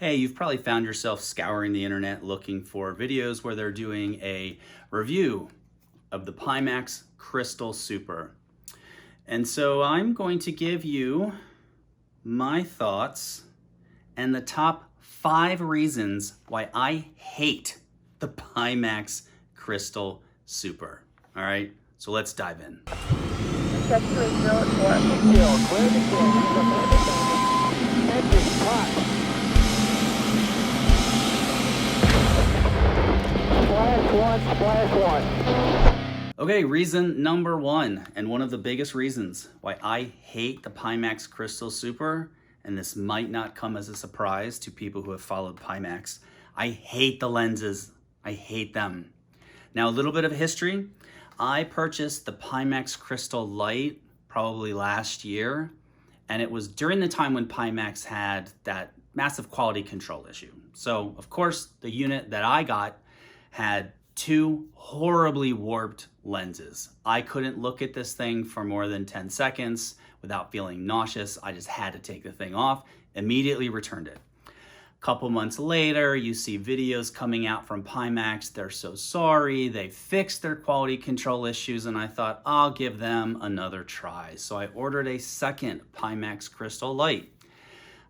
Hey, you've probably found yourself scouring the internet looking for videos where they're doing a review of the Pimax Crystal Super. And so I'm going to give you my thoughts and the top 5 reasons why I hate the Pimax Crystal Super. All right, so let's dive in. Okay, reason number 1, and one of the biggest reasons why I hate the Pimax Crystal Super, and this might not come as a surprise to people who have followed Pimax, I hate the lenses. I hate them. Now, a little bit of history. I purchased the Pimax Crystal Light probably last year, and it was during the time when Pimax had that massive quality control issue. So, of course, the unit that I got had 2 horribly warped lenses. I couldn't look at this thing for more than 10 seconds without feeling nauseous. I just had to take the thing off, immediately returned it. A couple months later, you see videos coming out from Pimax. They're so sorry, they fixed their quality control issues, and I thought I'll give them another try. So I ordered a second Pimax Crystal Light.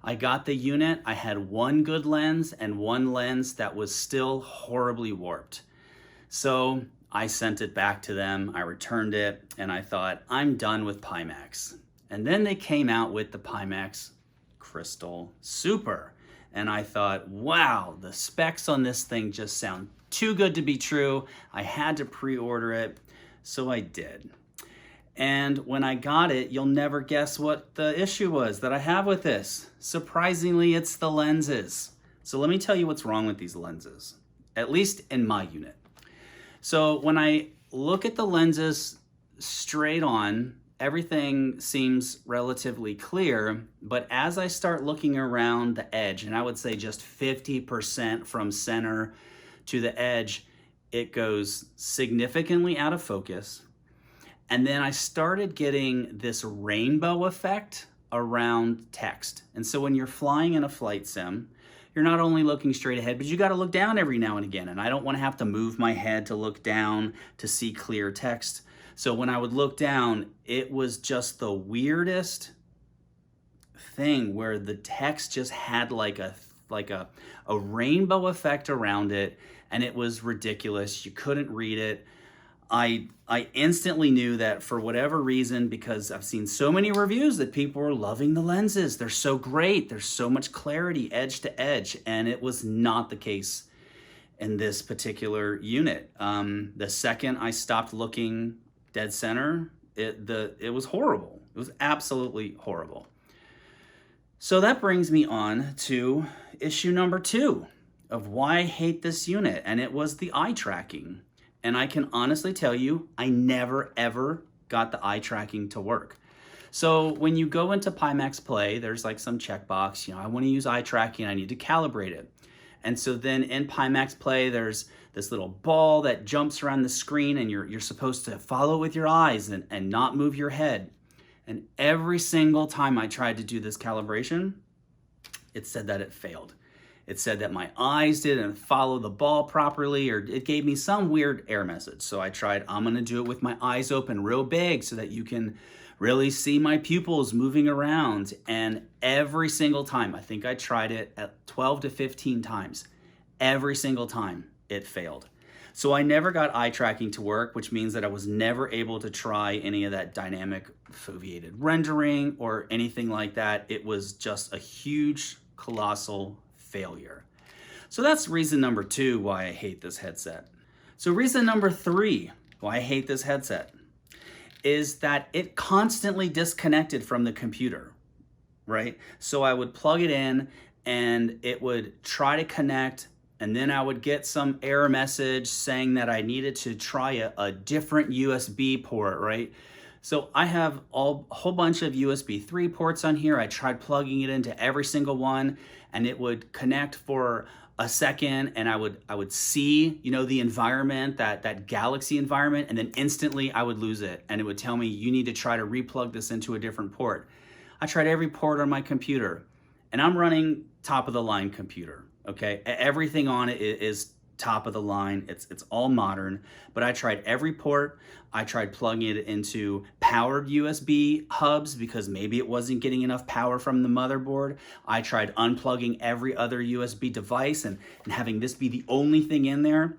I got the unit, I had 1 good lens and 1 lens that was still horribly warped. So I sent it back to them, I returned it, and I thought, I'm done with Pimax. And then they came out with the Pimax Crystal Super. And I thought, wow, the specs on this thing just sound too good to be true. I had to pre-order it, so I did. And when I got it, you'll never guess what the issue was that I have with this. Surprisingly, it's the lenses. So let me tell you what's wrong with these lenses, at least in my unit. So when I look at the lenses straight on, everything seems relatively clear, but as I start looking around the edge, and I would say just 50% from center to the edge, it goes significantly out of focus. And then I started getting this rainbow effect around text. And so when you're flying in a flight sim, you're not only looking straight ahead, but you got to look down every now and again. And I don't want to have to move my head to look down to see clear text. So when I would look down, it was just the weirdest thing where the text just had like a rainbow effect around it, and it was ridiculous. You couldn't read it. I instantly knew that for whatever reason, because I've seen so many reviews that people were loving the lenses. They're so great. There's so much clarity edge to edge, and it was not the case in this particular unit. The second I stopped looking dead center, it was horrible. It was absolutely horrible. So that brings me on to issue number 2 of why I hate this unit, and it was the eye tracking. And I can honestly tell you, I never ever got the eye tracking to work. So when you go into Pimax Play, there's like some checkbox, I want to use eye tracking, I need to calibrate it. And so then in Pimax Play, there's this little ball that jumps around the screen, and you're supposed to follow with your eyes and not move your head. And every single time I tried to do this calibration, it said that it failed. It said that my eyes didn't follow the ball properly, or it gave me some weird error message. So I tried, I'm gonna do it with my eyes open real big so that you can really see my pupils moving around. And every single time, I think I tried it at 12 to 15 times, every single time it failed. So I never got eye tracking to work, which means that I was never able to try any of that dynamic foveated rendering or anything like that. It was just a huge, colossal failure. So that's reason number 2 why I hate this headset. So reason number 3 why I hate this headset is that it constantly disconnected from the computer, right? So I would plug it in and it would try to connect, and then I would get some error message saying that I needed to try a different USB port, right? So I have a whole bunch of USB 3 ports on here. I tried plugging it into every single one, and it would connect for a second, and I would see, the environment, that galaxy environment, and then instantly I would lose it, and it would tell me, you need to try to replug this into a different port. I tried every port on my computer, and I'm running top of the line computer, okay? Everything on it is top of the line. It's all modern, but I tried every port. I tried plugging it into powered USB hubs because maybe it wasn't getting enough power from the motherboard. I tried unplugging every other USB device and having this be the only thing in there.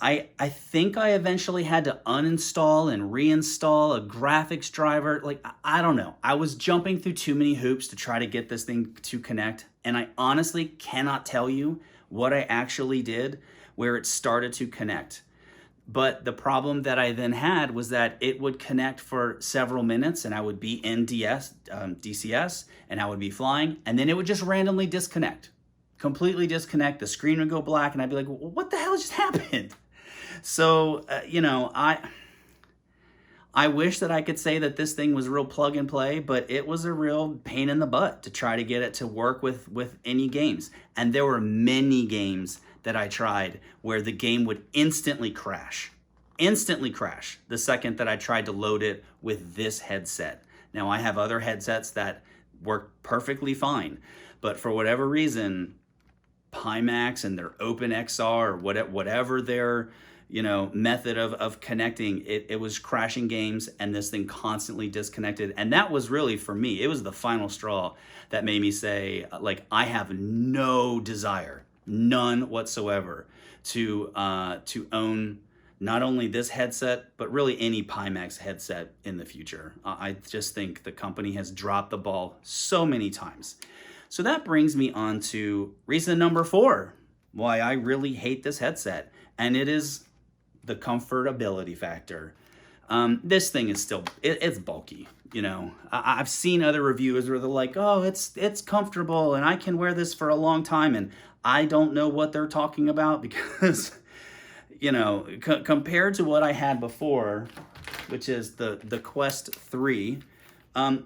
I think I eventually had to uninstall and reinstall a graphics driver. Like, I don't know. I was jumping through too many hoops to try to get this thing to connect. And I honestly cannot tell you what I actually did where it started to connect. But the problem that I then had was that it would connect for several minutes and I would be in DCS and I would be flying, and then it would just randomly disconnect, completely disconnect. The screen would go black and I'd be like, what the hell just happened? So, I wish that I could say that this thing was real plug and play, but it was a real pain in the butt to try to get it to work with any games. And there were many games that I tried where the game would instantly crash the second that I tried to load it with this headset. Now, I have other headsets that work perfectly fine, but for whatever reason, Pimax and their OpenXR or whatever their method of connecting, it was crashing games, and this thing constantly disconnected. And that was really, for me, it was the final straw that made me say, like, I have no desire, none whatsoever, to own not only this headset, but really any Pimax headset in the future. I just think the company has dropped the ball so many times. So that brings me on to reason number 4, why I really hate this headset. And it is the comfortability factor. This thing is still, it's bulky. I've seen other reviewers where they're like, oh, it's comfortable and I can wear this for a long time. And I don't know what they're talking about because, compared to what I had before, which is the Quest 3,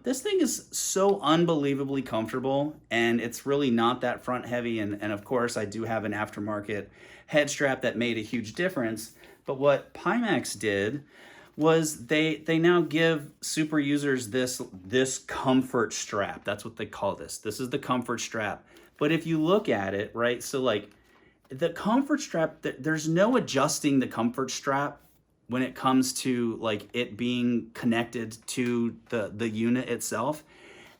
this thing is so unbelievably comfortable, and it's really not that front heavy. And of course, I do have an aftermarket head strap that made a huge difference. But what Pimax did was they now give super users this comfort strap. That's what they call this. This is the comfort strap. But if you look at it, right, so like the comfort strap, there's no adjusting the comfort strap when it comes to like it being connected to the unit itself.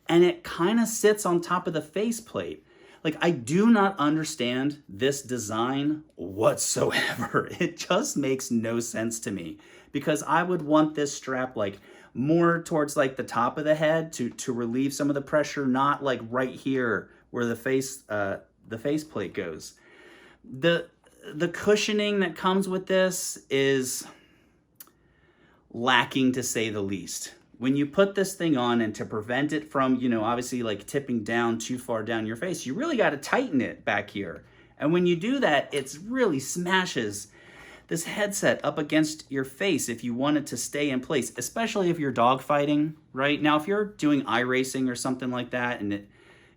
And it kind of sits on top of the faceplate. Like, I do not understand this design whatsoever. It just makes no sense to me, because I would want this strap like more towards like the top of the head to relieve some of the pressure, not like right here where the faceplate goes. The cushioning that comes with this is lacking, to say the least. When you put this thing on, and to prevent it from, obviously like tipping down too far down your face, you really got to tighten it back here. And when you do that, it really smashes this headset up against your face if you want it to stay in place, especially if you're dogfighting, right? Now, if you're doing iRacing or something like that, and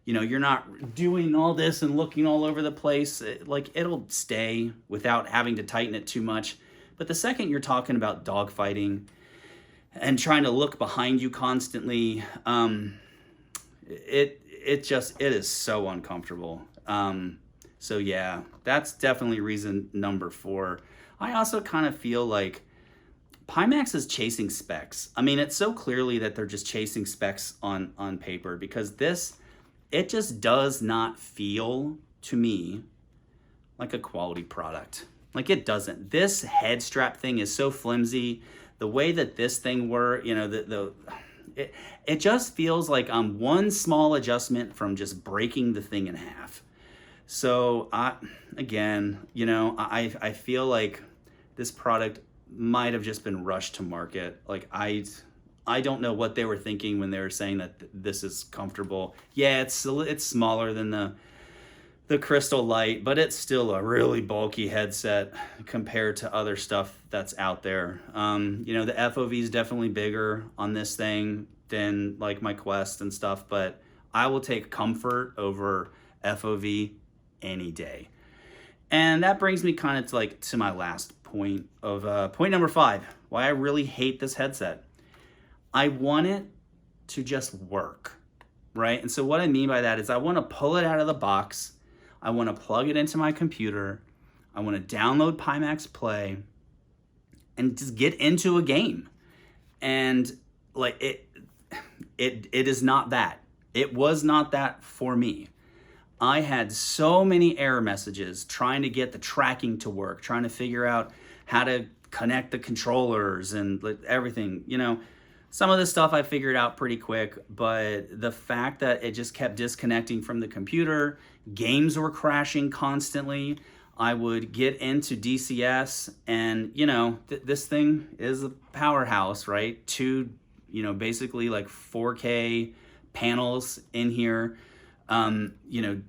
you're not doing all this and looking all over the place, it'll stay without having to tighten it too much. But the second you're talking about dogfighting and trying to look behind you constantly, it is so uncomfortable. So yeah, that's definitely reason number 4. I also kind of feel like Pimax is chasing specs. I mean, it's so clearly that they're just chasing specs on paper, because it just does not feel to me like a quality product. Like, it doesn't. This head strap thing is so flimsy. The way that this thing works, it just feels like one small adjustment from just breaking the thing in half. So I feel like this product might have just been rushed to market. Like, I don't know what they were thinking when they were saying that this is comfortable. Yeah, it's smaller than the Crystal Light, but it's still a really bulky headset compared to other stuff that's out there. The FOV is definitely bigger on this thing than like my Quest and stuff, but I will take comfort over FOV any day. And that brings me kind of to my last point of point number 5, why I really hate this headset. I want it to just work. right? And so what I mean by that is I want to pull it out of the box. I want to plug it into my computer. I want to download Pimax Play and just get into a game. And like it is not that. It was not that for me. I had so many error messages trying to get the tracking to work, trying to figure out how to connect the controllers and like everything. You know, some of this stuff I figured out pretty quick, but the fact that it just kept disconnecting from the computer, games were crashing constantly. I would get into DCS and, you know, this thing is a powerhouse, right? Two, you know, basically like 4K panels in here. You know,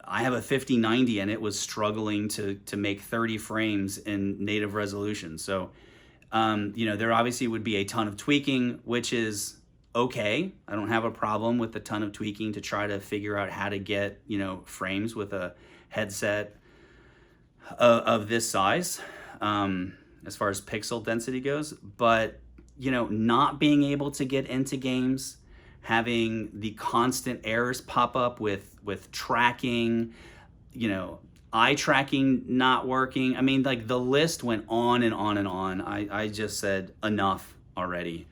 I have a 5090 and it was struggling to make 30 frames in native resolution. So, you know, there obviously would be a ton of tweaking, which is okay. I don't have a problem with a ton of tweaking to try to figure out how to get, you know, frames with a headset of this size, as far as pixel density goes. But, you know, not being able to get into games, having the constant errors pop up with tracking, you know, eye tracking not working. I mean, like the list went on and on and on. I just said enough already.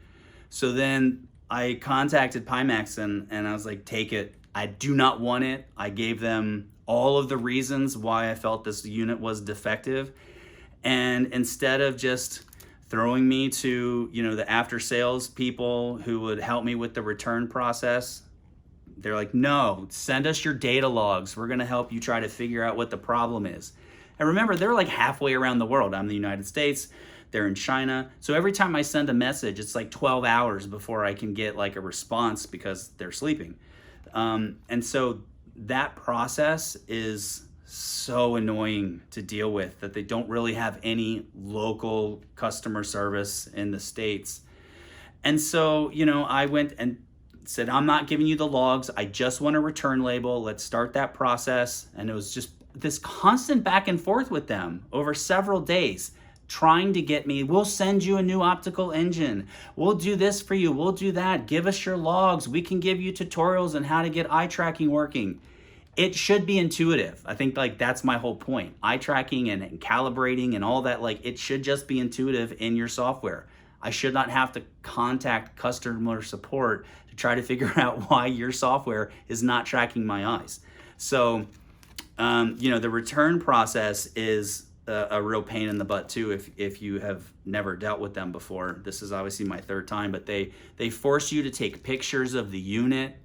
So then I contacted Pimax and I was like, take it. I do not want it. I gave them all of the reasons why I felt this unit was defective. And instead of just throwing me to, you know, the after sales people who would help me with the return process, they're like, no, send us your data logs. We're going to help you try to figure out what the problem is. And remember, they're like halfway around the world. I'm in the United States. They're in China. So every time I send a message, it's like 12 hours before I can get like a response because they're sleeping. And so that process is so annoying to deal with, that they don't really have any local customer service in the States. And so, you know, I went and said, I'm not giving you the logs. I just want a return label. Let's start that process. And it was just this constant back and forth with them over several days, trying to get me, we'll send you a new optical engine. We'll do this for you. We'll do that. Give us your logs. We can give you tutorials on how to get eye tracking working. It should be intuitive. I think like that's my whole point. Eye tracking and calibrating and all that, like it should just be intuitive in your software. I should not have to contact customer support to try to figure out why your software is not tracking my eyes. So, you know, the return process is a real pain in the butt too if you have never dealt with them before. This is obviously my third time, but they force you to take pictures of the unit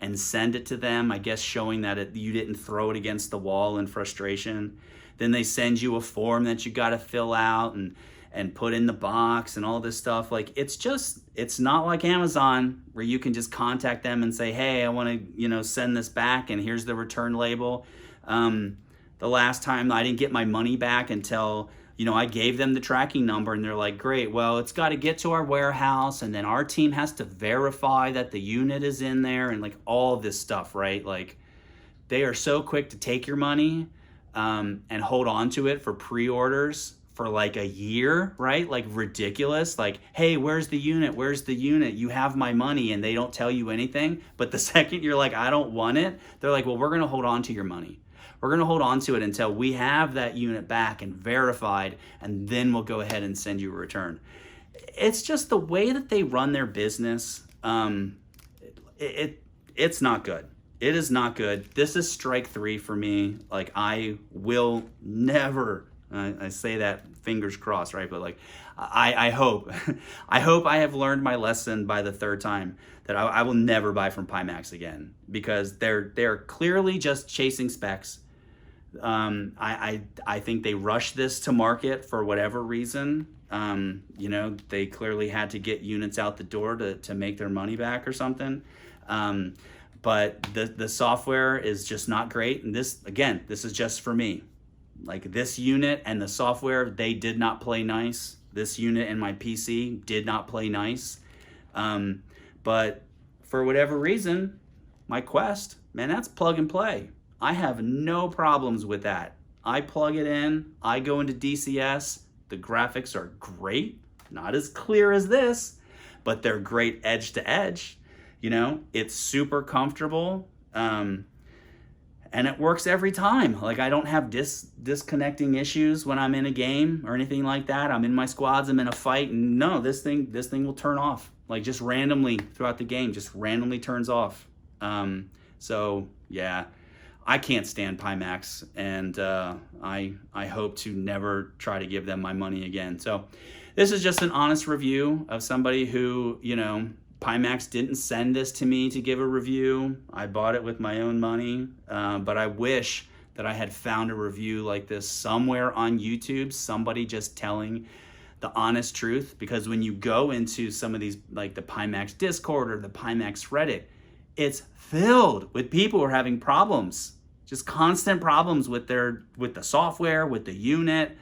and send it to them, I guess showing that you didn't throw it against the wall in frustration. Then they send you a form that you got to fill out and put in the box and all this stuff. Like it's not like Amazon where you can just contact them and say, hey, I want to, you know, send this back and here's the return label. The last time I didn't get my money back until, you know, I gave them the tracking number and they're like, great, well, it's got to get to our warehouse and then our team has to verify that the unit is in there and like all this stuff, right? Like they are so quick to take your money and hold on to it for pre-orders for like a year, right? Like ridiculous. Like, hey, where's the unit? Where's the unit? You have my money, and they don't tell you anything. But the second you're like, I don't want it, they're like, well, we're going to hold on to your money. We're going to hold on to it until we have that unit back and verified, and then we'll go ahead and send you a return. It's just the way that they run their business. It's not good. It is not good. This is strike 3 for me. Like, I will never, I say that fingers crossed, right? But like, I hope, I hope I have learned my lesson by the third time that I will never buy from Pimax again, because they're clearly just chasing specs. I think they rushed this to market for whatever reason. You know, they clearly had to get units out the door to make their money back or something. But the software is just not great. And this is just for me. Like this unit and the software, they did not play nice. This unit and my PC did not play nice. But for whatever reason, my Quest, man, that's plug and play. I have no problems with that. I plug it in, I go into DCS, the graphics are great, not as clear as this, but they're great edge to edge. You know, it's super comfortable. And it works every time. Like, I don't have disconnecting issues when I'm in a game or anything like that. I'm in my squads, I'm in a fight, and no, this thing will turn off. Like, just randomly throughout the game, just randomly turns off. So yeah, I can't stand Pimax, and I hope to never try to give them my money again. So this is just an honest review of somebody who, you know, Pimax didn't send this to me to give a review. I bought it with my own money, but I wish that I had found a review like this somewhere on YouTube, somebody just telling the honest truth. Because when you go into some of these, like the Pimax Discord or the Pimax Reddit, it's filled with people who are having problems, just constant problems with the software, with the unit.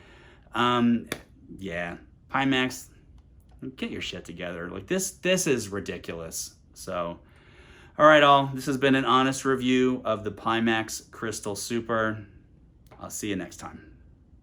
Yeah, Pimax, get your shit together. Like, this is ridiculous. So, all right, all. This has been an honest review of the Pimax Crystal Super. I'll see you next time.